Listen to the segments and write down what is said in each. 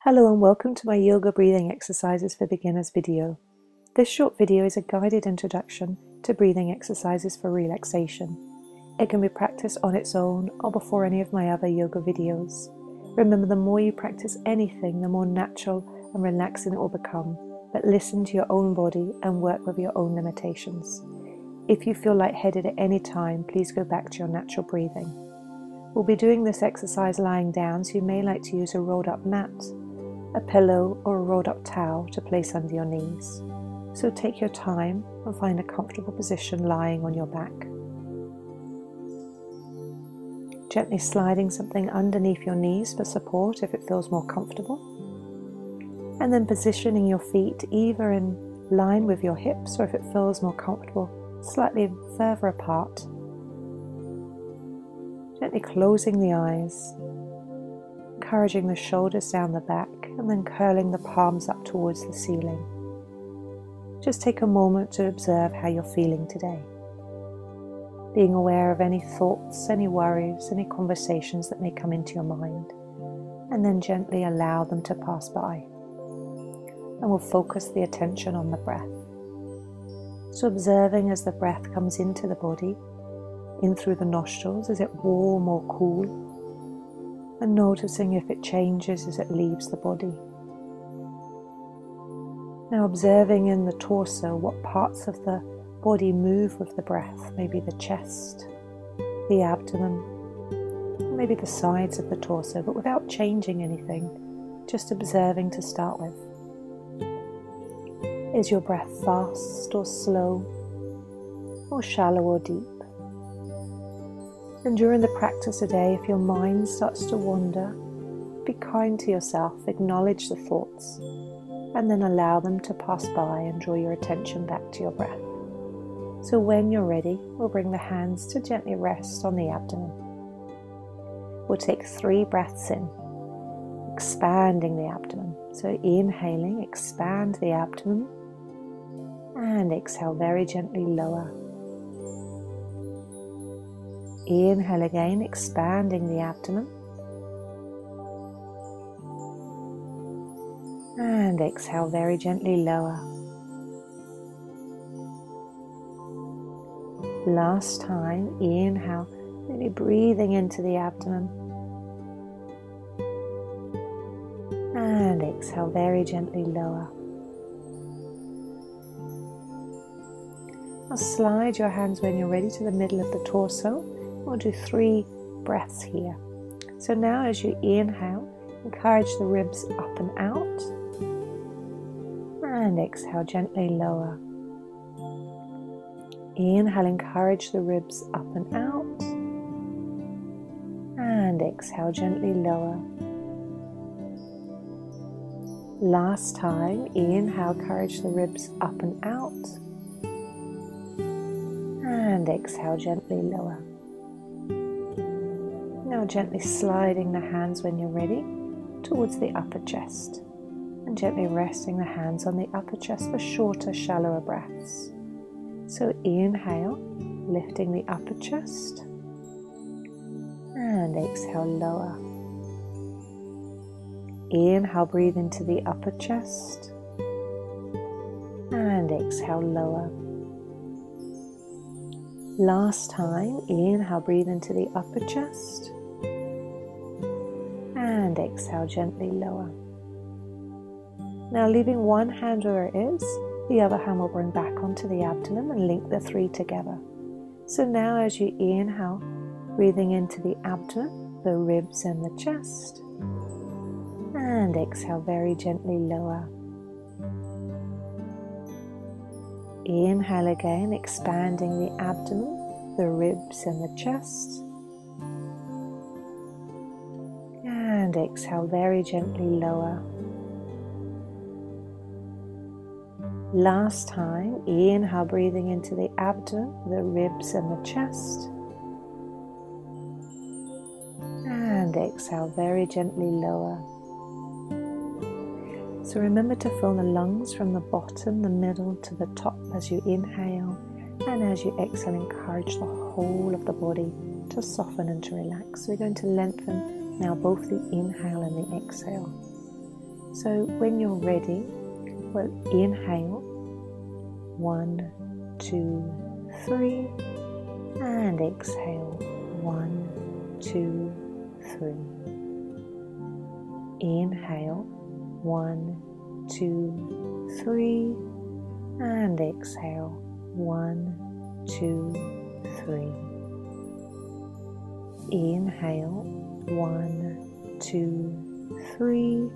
Hello and welcome to my yoga breathing exercises for beginners video. This short video is a guided introduction to breathing exercises for relaxation. It can be practiced on its own or before any of my other yoga videos. Remember, the more you practice anything, the more natural and relaxing it will become, but listen to your own body and work with your own limitations. If you feel lightheaded at any time, please go back to your natural breathing. We'll be doing this exercise lying down, so you may like to use a rolled up mat, a pillow or a rolled up towel to place under your knees. So take your time and find a comfortable position lying on your back. Gently sliding something underneath your knees for support if it feels more comfortable. And then positioning your feet either in line with your hips or, if it feels more comfortable, slightly further apart. Gently closing the eyes, encouraging the shoulders down the back, and then curling the palms up towards the ceiling. Just take a moment to observe how you're feeling today. Being aware of any thoughts, any worries, any conversations that may come into your mind, and then gently allow them to pass by. And we'll focus the attention on the breath. So observing as the breath comes into the body, in through the nostrils, is it warm or cool? And noticing if it changes as it leaves the body. Now observing in the torso what parts of the body move with the breath, maybe the chest, the abdomen, maybe the sides of the torso, but without changing anything, just observing to start with. Is your breath fast or slow, or shallow or deep? And during the practice today, if your mind starts to wander, be kind to yourself, acknowledge the thoughts, and then allow them to pass by and draw your attention back to your breath. So when you're ready, we'll bring the hands to gently rest on the abdomen. We'll take 3 breaths in, expanding the abdomen. So inhaling, expand the abdomen, and exhale very gently, lower. Inhale again, expanding the abdomen. And exhale very gently, lower. Last time, inhale, maybe breathing into the abdomen. And exhale very gently, lower. Now slide your hands when you're ready to the middle of the torso. We'll do 3 breaths here. So now as you inhale, encourage the ribs up and out. And exhale gently, lower. Inhale, encourage the ribs up and out. And exhale gently, lower. Last time, inhale, encourage the ribs up and out. And exhale gently, lower. Now gently sliding the hands when you're ready towards the upper chest, and gently resting the hands on the upper chest for shorter, shallower breaths. So inhale, lifting the upper chest, and exhale, lower. Inhale, breathe into the upper chest, and exhale, lower. Last time, inhale, breathe into the upper chest, and exhale gently, lower. Now leaving one hand where it is, the other hand will bring back onto the abdomen and link the 3 together. So now as you inhale, breathing into the abdomen, the ribs and the chest, and exhale very gently, lower. Inhale again, expanding the abdomen, the ribs and the chest. And exhale very gently, lower. Last time, inhale, breathing into the abdomen, the ribs and the chest. And exhale very gently, lower. So remember to fill the lungs from the bottom, the middle to the top as you inhale, and as you exhale, encourage the whole of the body to soften and to relax. So we're going to lengthen now both the inhale and the exhale. So when you're ready, we'll inhale, 1, 2, 3, and exhale, 1, 2, 3. Inhale, 1, 2, 3, and exhale, 1, 2, 3. Inhale, 1, 2, 3,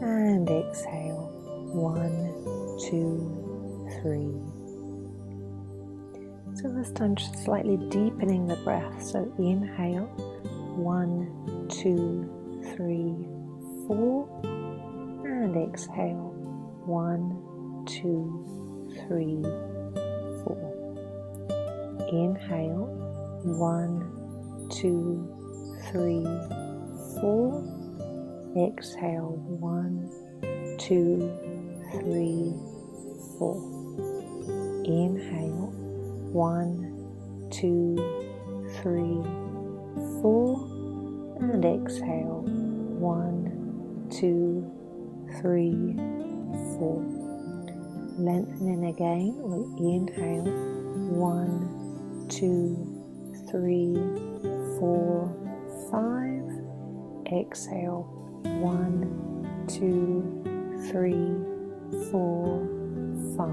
and exhale, 1, 2, 3. So this time just slightly deepening the breath. So inhale, 1, 2, 3, 4, and exhale, 1, 2, 3, 4. Inhale, 1, 2, 3, 4. Exhale, 1, 2, 3, 4. Inhale, 1, 2, 3, 4, and exhale, 1, 2, 3, 4. Lengthening again, we'll inhale, 1, 2, 3, 4, 5. Exhale, 1, 2, 3, 4, 5.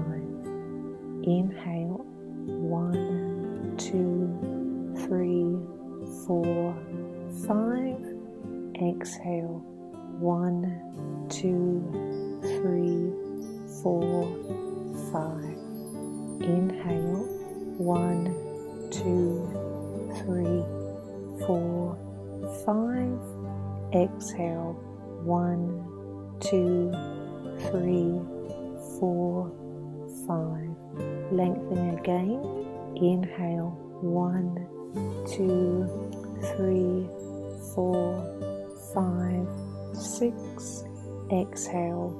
Inhale, 1, 2, 3, 4, 5. Exhale, 1, 2, 3, 4, 5. Inhale, 1, 2, 3, 4, 5. Exhale, 1, 2, 3, 4, 5. Lengthening again. Inhale, 1, 2, 3, 4, 5, 6. Exhale,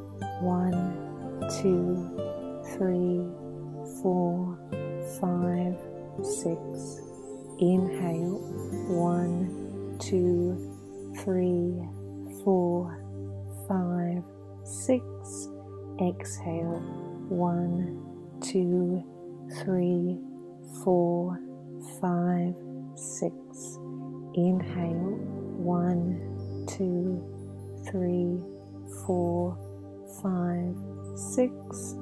1, 2, 3, 4, 5, 6. Inhale, 1, 2, 3, 4, 5, 6. Exhale, 1, 2, 3, 4, 5, 6. Inhale, 1, 2, 3, 4, 5, 6.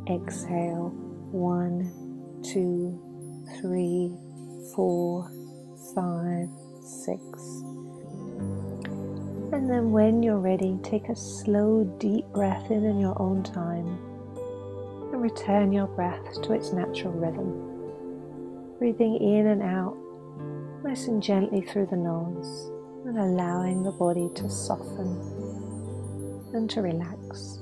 Exhale, 1, 2, 3, 4, 5, 6. And then when you're ready, take a slow, deep breath in your own time and return your breath to its natural rhythm. Breathing in and out, nice and gently through the nose, and allowing the body to soften and to relax.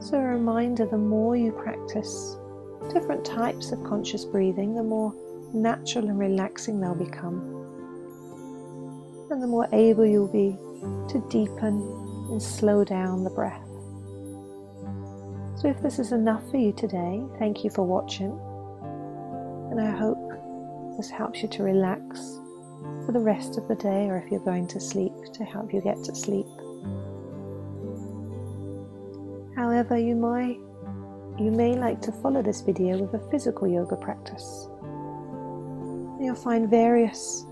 So a reminder, the more you practice different types of conscious breathing, the more natural and relaxing they'll become. And the more able you'll be to deepen and slow down the breath. So if this is enough for you today, thank you for watching. And I hope this helps you to relax for the rest of the day, or if you're going to sleep, to help you get to sleep. However, you may like to follow this video with a physical yoga practice. You'll find various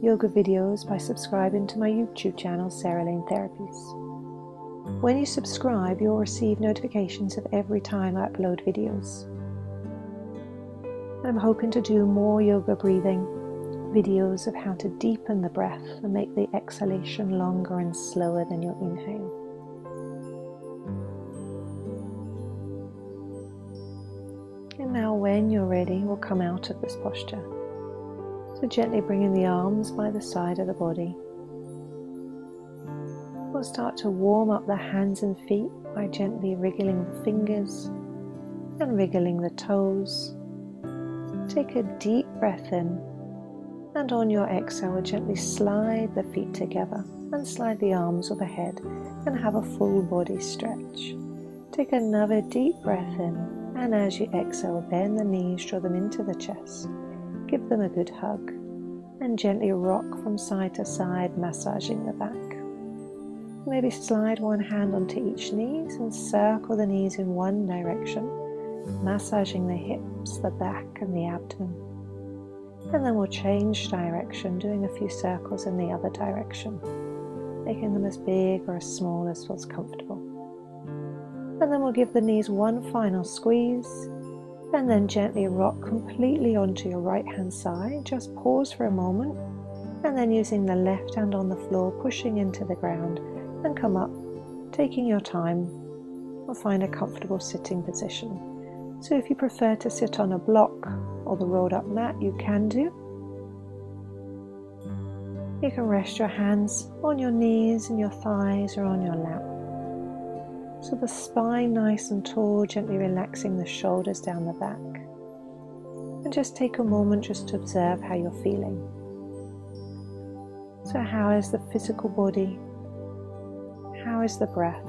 yoga videos by subscribing to my YouTube channel, Sarah Lane Therapies. When you subscribe, you'll receive notifications of every time I upload videos. And I'm hoping to do more yoga breathing videos of how to deepen the breath and make the exhalation longer and slower than your inhale. And now when you're ready, we'll come out of this posture. So gently bringing the arms by the side of the body. We'll start to warm up the hands and feet by gently wriggling the fingers and wriggling the toes. Take a deep breath in, and on your exhale, gently slide the feet together and slide the arms overhead and have a full body stretch. Take another deep breath in, and as you exhale, bend the knees, draw them into the chest. Give them a good hug and gently rock from side to side, massaging the back. Maybe slide one hand onto each knee and circle the knees in one direction, massaging the hips, the back and the abdomen. And then we'll change direction, doing a few circles in the other direction, making them as big or as small as feels comfortable. And then we'll give the knees one final squeeze, and then gently rock completely onto your right hand side. Just pause for a moment, and then using the left hand on the floor, pushing into the ground, and come up, taking your time, or find a comfortable sitting position. So if you prefer to sit on a block or the rolled up mat, you can do. You can rest your hands on your knees and your thighs or on your lap. So the spine nice and tall, gently relaxing the shoulders down the back. And just take a moment just to observe how you're feeling. So how is the physical body? How is the breath?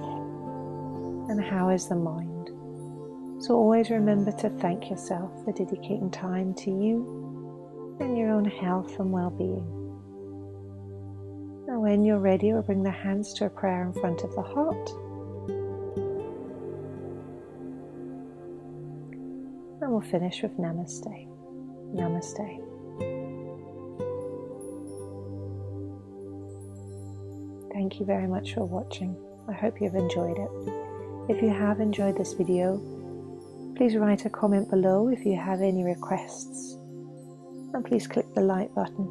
And how is the mind? So always remember to thank yourself for dedicating time to you and your own health and well-being. Now when you're ready, we'll bring the hands to a prayer in front of the heart. And we'll finish with Namaste. Namaste. Thank you very much for watching. I hope you've enjoyed it. If you have enjoyed this video, please write a comment below if you have any requests. And please click the like button.